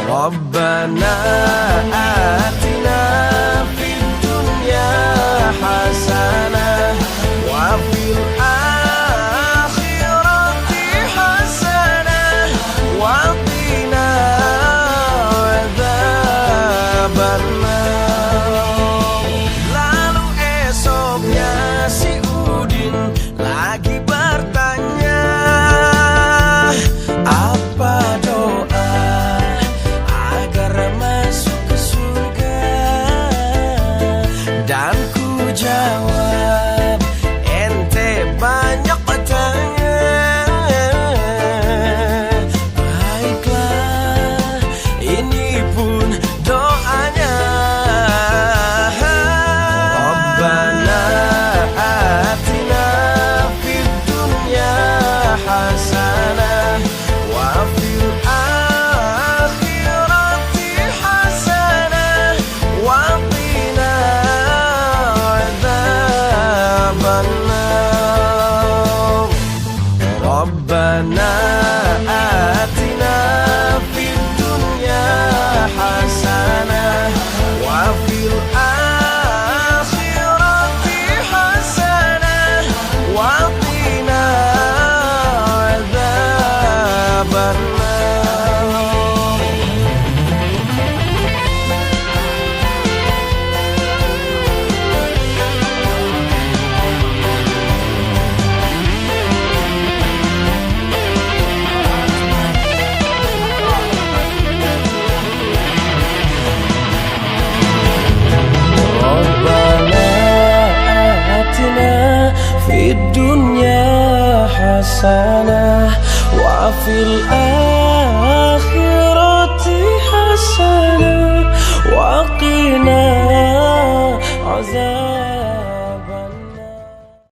Rabbana atina fid dunya hasanah wa fil akhirati hasanah wa qina adzabannar. Lalu esoknya si Udin lagi bertanya, apa doa masuk ke surga? Dan ku jawab, ente banyak tanya. Baiklah, ini pun doanya. Rabbana atina fid dunya hasanah wa fil Rabbana atina fid dunya hasanah wa fil akhirati hasanah wa qina adzabannar. Fid dunya hasanah wa fil